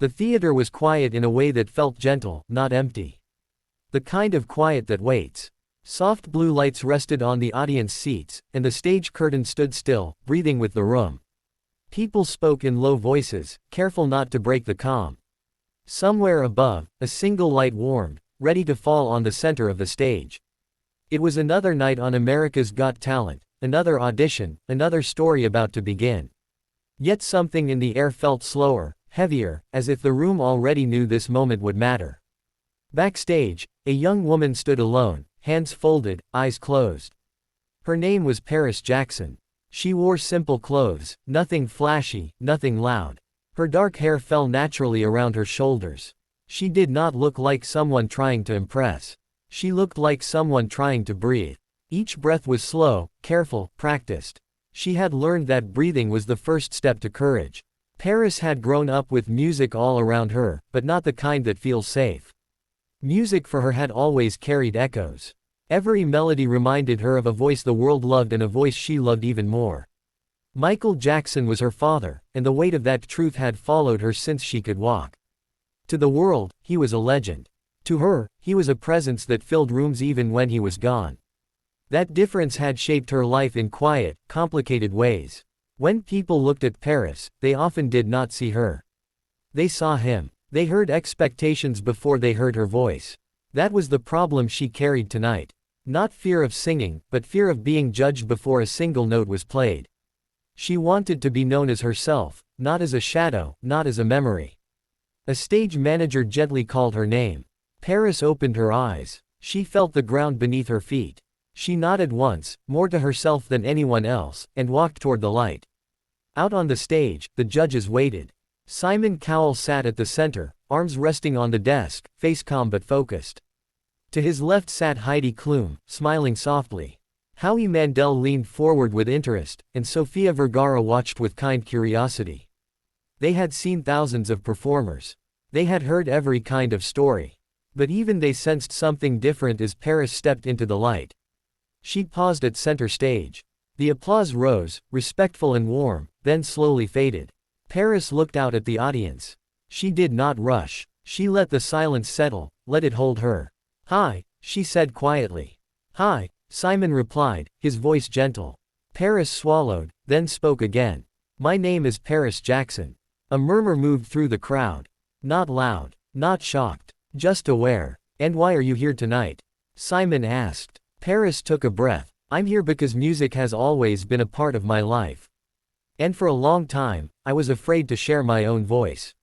The theater was quiet in a way that felt gentle, not empty. The kind of quiet that waits. Soft blue lights rested on the audience seats, and the stage curtain stood still, breathing with the room. People spoke in low voices, careful not to break the calm. Somewhere above, a single light warmed, ready to fall on the center of the stage. It was another night on America's Got Talent, another audition, another story about to begin. Yet something in the air felt slower, heavier, as if the room already knew this moment would matter. Backstage, a young woman stood alone, hands folded, eyes closed. Her name was Paris Jackson. She wore simple clothes, nothing flashy, nothing loud. Her dark hair fell naturally around her shoulders. She did not look like someone trying to impress. She looked like someone trying to breathe. Each breath was slow, careful, practiced. She had learned that breathing was the first step to courage. Paris had grown up with music all around her, but not the kind that feels safe. Music for her had always carried echoes. Every melody reminded her of a voice the world loved and a voice she loved even more. Michael Jackson was her father, and the weight of that truth had followed her since she could walk. To the world, he was a legend. To her, he was a presence that filled rooms even when he was gone. That difference had shaped her life in quiet, complicated ways. When people looked at Paris, they often did not see her. They saw him. They heard expectations before they heard her voice. That was the problem she carried tonight. Not fear of singing, but fear of being judged before a single note was played. She wanted to be known as herself, not as a shadow, not as a memory. A stage manager gently called her name. Paris opened her eyes. She felt the ground beneath her feet. She nodded once, more to herself than anyone else, and walked toward the light. Out on the stage, the judges waited. Simon Cowell sat at the center, arms resting on the desk, face calm but focused. To his left sat Heidi Klum, smiling softly. Howie Mandel leaned forward with interest, and Sofia Vergara watched with kind curiosity. They had seen thousands of performers. They had heard every kind of story. But even they sensed something different as Paris stepped into the light. She paused at center stage. The applause rose, respectful and warm, then slowly faded. Paris looked out at the audience. She did not rush. She let the silence settle, let it hold her. "Hi," she said quietly. "Hi," Simon replied, his voice gentle. Paris swallowed, then spoke again. "My name is Paris Jackson." A murmur moved through the crowd. Not loud, not shocked, just aware. "And why are you here tonight?" Simon asked. Paris took a breath. "I'm here because music has always been a part of my life. And for a long time, I was afraid to share my own voice.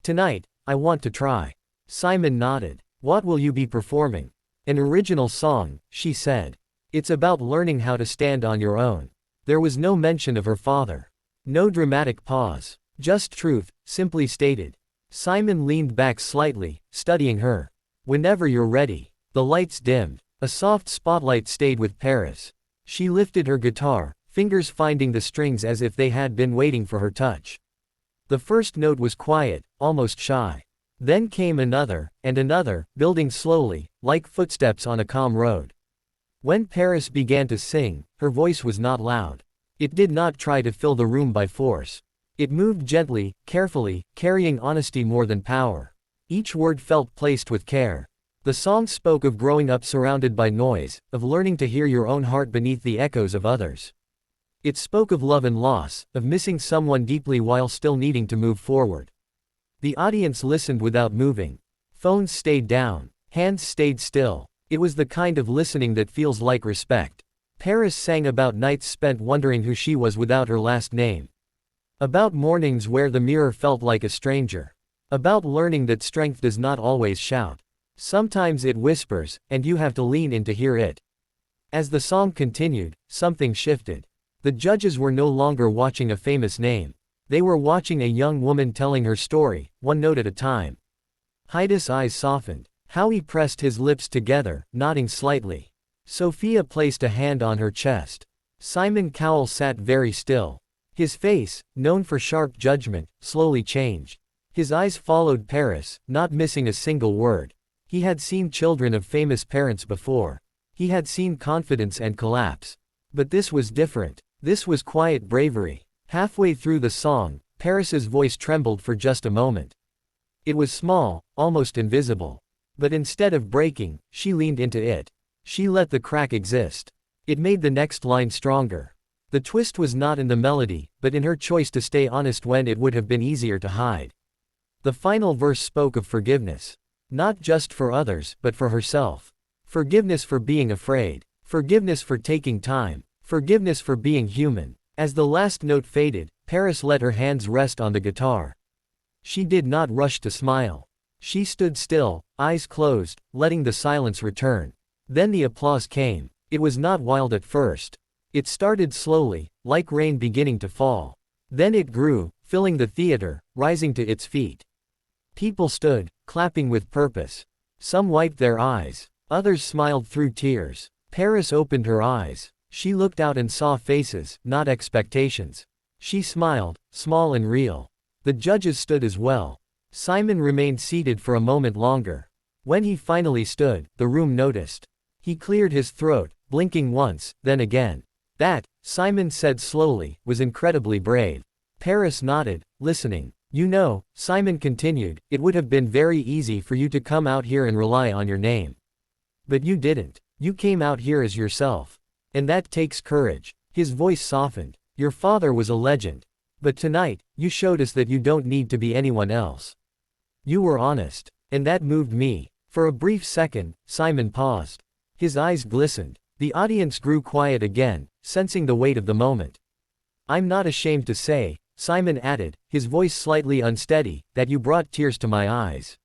Tonight, I want to try." Simon nodded. "What will you be performing?" "An original song," she said. "It's about learning how to stand on your own." There was no mention of her father. No dramatic pause. Just truth, simply stated. Simon leaned back slightly, studying her. "Whenever you're ready." The lights dimmed. A soft spotlight stayed with Paris. She lifted her guitar, fingers finding the strings as if they had been waiting for her touch. The first note was quiet, almost shy. Then came another, and another, building slowly, like footsteps on a calm road. When Paris began to sing, her voice was not loud. It did not try to fill the room by force. It moved gently, carefully, carrying honesty more than power. Each word felt placed with care. The song spoke of growing up surrounded by noise, of learning to hear your own heart beneath the echoes of others. It spoke of love and loss, of missing someone deeply while still needing to move forward. The audience listened without moving. Phones stayed down. Hands stayed still. It was the kind of listening that feels like respect. Paris sang about nights spent wondering who she was without her last name. About mornings where the mirror felt like a stranger. About learning that strength does not always shout. Sometimes it whispers, and you have to lean in to hear it. As the song continued, something shifted. The judges were no longer watching a famous name. They were watching a young woman telling her story, one note at a time. Heidi's eyes softened. Howie pressed his lips together, nodding slightly. Sophia placed a hand on her chest. Simon Cowell sat very still. His face, known for sharp judgment, slowly changed. His eyes followed Paris, not missing a single word. He had seen children of famous parents before. He had seen confidence and collapse. But this was different. This was quiet bravery. Halfway through the song, Paris's voice trembled for just a moment. It was small, almost invisible. But instead of breaking, she leaned into it. She let the crack exist. It made the next line stronger. The twist was not in the melody, but in her choice to stay honest when it would have been easier to hide. The final verse spoke of forgiveness. Not just for others, but for herself. Forgiveness for being afraid. Forgiveness for taking time. Forgiveness for being human. As the last note faded, Paris let her hands rest on the guitar. She did not rush to smile. She stood still, eyes closed, letting the silence return. Then the applause came. It was not wild at first. It started slowly, like rain beginning to fall. Then it grew, filling the theater, rising to its feet. People stood, clapping with purpose. Some wiped their eyes. Others smiled through tears. Paris opened her eyes. She looked out and saw faces, not expectations. She smiled, small and real. The judges stood as well. Simon remained seated for a moment longer. When he finally stood, the room noticed. He cleared his throat, blinking once, then again. That, Simon said slowly, was incredibly brave. Paris nodded, listening. You know, Simon continued, it would have been very easy for you to come out here and rely on your name. But you didn't. You came out here as yourself. And that takes courage. His voice softened. Your father was a legend. But tonight, you showed us that you don't need to be anyone else. You were honest. And that moved me. For a brief second, Simon paused. His eyes glistened. The audience grew quiet again, sensing the weight of the moment. I'm not ashamed to say, Simon added, his voice slightly unsteady, that you brought tears to my eyes.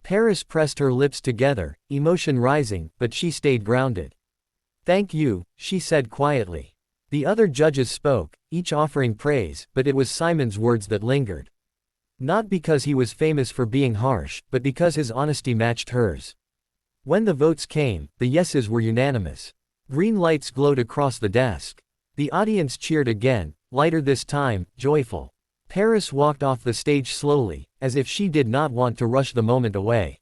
Paris pressed her lips together, emotion rising, but she stayed grounded. Thank you, she said quietly. The other judges spoke, each offering praise, but it was Simon's words that lingered. Not because he was famous for being harsh, but because his honesty matched hers. When the votes came, the yeses were unanimous. Green lights glowed across the desk. The audience cheered again, lighter this time, joyful. Paris walked off the stage slowly, as if she did not want to rush the moment away.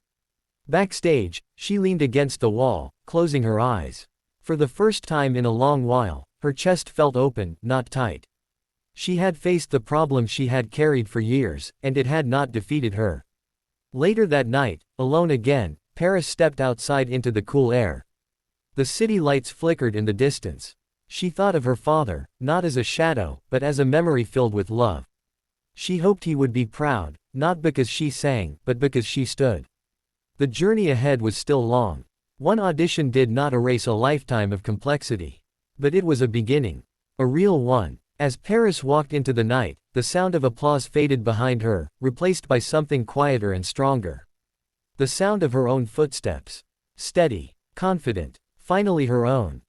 Backstage, she leaned against the wall, closing her eyes. For the first time in a long while, her chest felt open, not tight. She had faced the problems she had carried for years, and it had not defeated her. Later that night, alone again, Paris stepped outside into the cool air. The city lights flickered in the distance. She thought of her father, not as a shadow, but as a memory filled with love. She hoped he would be proud, not because she sang, but because she stood. The journey ahead was still long. One audition did not erase a lifetime of complexity. But it was a beginning. A real one. As Paris walked into the night, the sound of applause faded behind her, replaced by something quieter and stronger. The sound of her own footsteps. Steady. Confident. Finally her own.